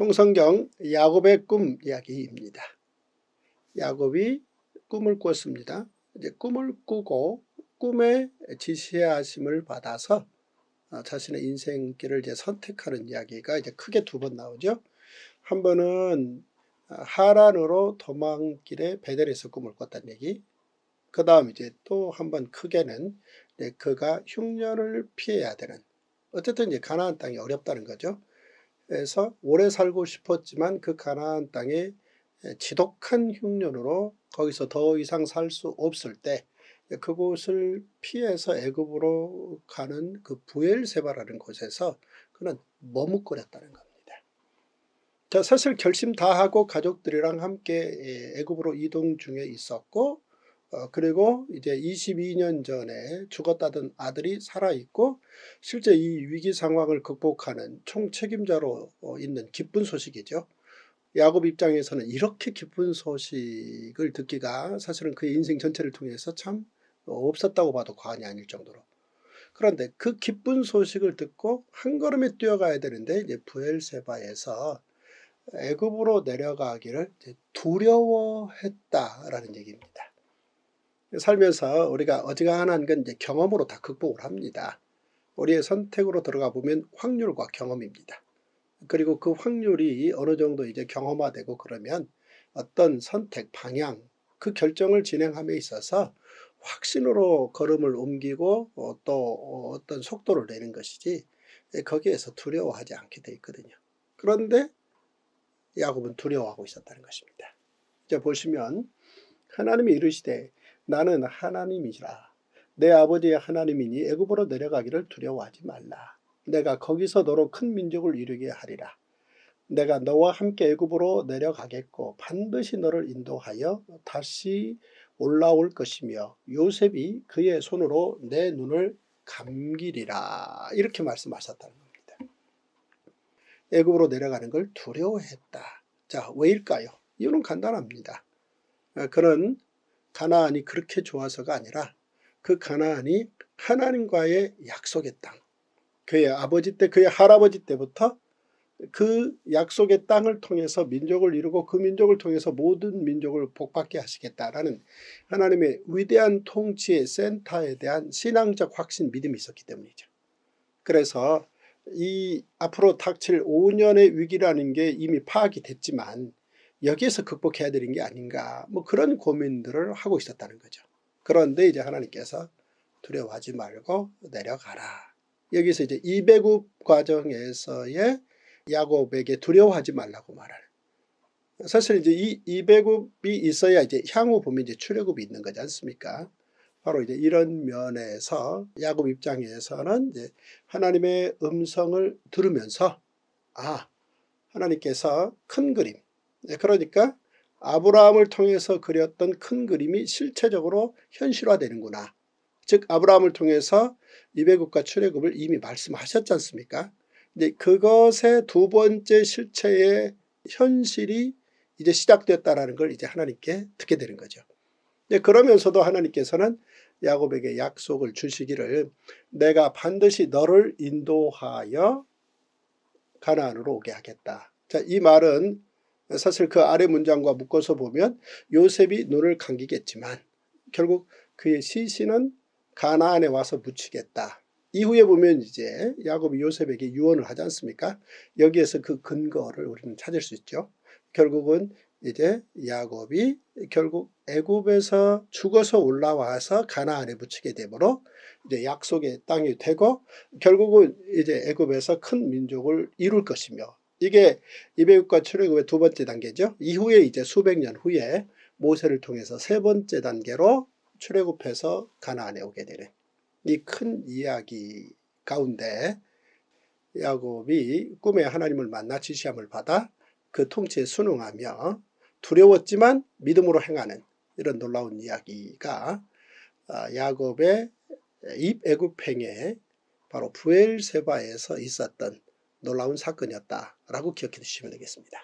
통성경 야곱의 꿈 이야기입니다. 야곱이 꿈을 꿨습니다. 이제 꿈을 꾸고 꿈에 지시하심을 받아서 자신의 인생길을 이제 선택하는 이야기가 이제 크게 두 번 나오죠. 한 번은 하란으로 도망길에 베델에서 꿈을 꿨다는 얘기. 그 다음 이제 또 한 번 크게는 그가 흉년을 피해야 되는, 어쨌든 이제 가나안 땅이 어렵다는 거죠. 그래서 오래 살고 싶었지만 그 가나안 땅에 지독한 흉년으로 거기서 더 이상 살 수 없을 때 그곳을 피해서 애굽으로 가는 그 부엘세바라는 곳에서 그는 머뭇거렸다는 겁니다. 자, 사실 결심 다 하고 가족들이랑 함께 애굽으로 이동 중에 있었고, 그리고 이제 22년 전에 죽었다던 아들이 살아있고, 실제 이 위기 상황을 극복하는 총책임자로 있는 기쁜 소식이죠. 야곱 입장에서는 이렇게 기쁜 소식을 듣기가 사실은 그의 인생 전체를 통해서 참 없었다고 봐도 과언이 아닐 정도로. 그런데 그 기쁜 소식을 듣고 한 걸음에 뛰어가야 되는데 이제 부엘세바에서 애굽으로 내려가기를 두려워했다라는 얘기입니다. 살면서 우리가 어지간한 건 이제 경험으로 다 극복을 합니다. 우리의 선택으로 들어가 보면 확률과 경험입니다. 그리고 그 확률이 어느 정도 이제 경험화되고 그러면 어떤 선택, 방향, 그 결정을 진행함에 있어서 확신으로 걸음을 옮기고 또 어떤 속도를 내는 것이지 거기에서 두려워하지 않게 돼 있거든요. 그런데 야곱은 두려워하고 있었다는 것입니다. 이제 보시면 하나님이 이르시되 나는 하나님이시라. 내 아버지의 하나님이니 애굽으로 내려가기를 두려워하지 말라. 내가 거기서 너로 큰 민족을 이루게 하리라. 내가 너와 함께 애굽으로 내려가겠고 반드시 너를 인도하여 다시 올라올 것이며 요셉이 그의 손으로 내 눈을 감기리라. 이렇게 말씀하셨다는 겁니다. 애굽으로 내려가는 걸 두려워했다. 자, 왜일까요? 이유는 간단합니다. 그는 가나안이 그렇게 좋아서가 아니라 그 가나안이 하나님과의 약속의 땅, 그의 아버지 때, 그의 할아버지 때부터 그 약속의 땅을 통해서 민족을 이루고 그 민족을 통해서 모든 민족을 복받게 하시겠다라는 하나님의 위대한 통치의 센터에 대한 신앙적 확신, 믿음이 있었기 때문이죠. 그래서 이 앞으로 닥칠 5년의 위기라는 게 이미 파악이 됐지만 여기에서 극복해야 되는 게 아닌가, 뭐 그런 고민들을 하고 있었다는 거죠. 그런데 이제 하나님께서 두려워하지 말고 내려가라. 여기서 이제 이배굽 과정에서의 야곱에게 두려워하지 말라고 말하는. 사실 이제 이 이배굽이 있어야 이제 향후 보면 이제 출애굽이 있는 거지 않습니까? 바로 이제 이런 면에서 야곱 입장에서는 이제 하나님의 음성을 들으면서 하나님께서 큰 그림, 그러니까 아브라함을 통해서 그렸던 큰 그림이 실체적으로 현실화되는구나. 즉 아브라함을 통해서 이배굽과 출애굽을 이미 말씀하셨지 않습니까? 이제 그것의 두 번째 실체의 현실이 이제 시작되었다라는 걸 이제 하나님께 듣게 되는 거죠. 그러면서도 하나님께서는 야곱에게 약속을 주시기를 내가 반드시 너를 인도하여 가나안으로 오게 하겠다. 자, 이 말은 사실 그 아래 문장과 묶어서 보면 요셉이 눈을 감기겠지만 결국 그의 시신은 가나안에 와서 묻히겠다. 이후에 보면 이제 야곱이 요셉에게 유언을 하지 않습니까? 여기에서 그 근거를 우리는 찾을 수 있죠. 결국은 이제 야곱이 결국 애굽에서 죽어서 올라와서 가나안에 묻히게 되므로 이제 약속의 땅이 되고 결국은 이제 애굽에서 큰 민족을 이룰 것이며, 이게 이배굽과 출애굽의 두 번째 단계죠. 이후에 이제 수백 년 후에 모세를 통해서 세 번째 단계로 출애굽해서 가나안에 오게 되는 이 큰 이야기 가운데 야곱이 꿈에 하나님을 만나 지시함을 받아 그 통치에 순응하며 두려웠지만 믿음으로 행하는 이런 놀라운 이야기가 야곱의 입애굽행에 바로 부엘세바에서 있었던 놀라운 사건이었다라고 기억해 두시면 되겠습니다.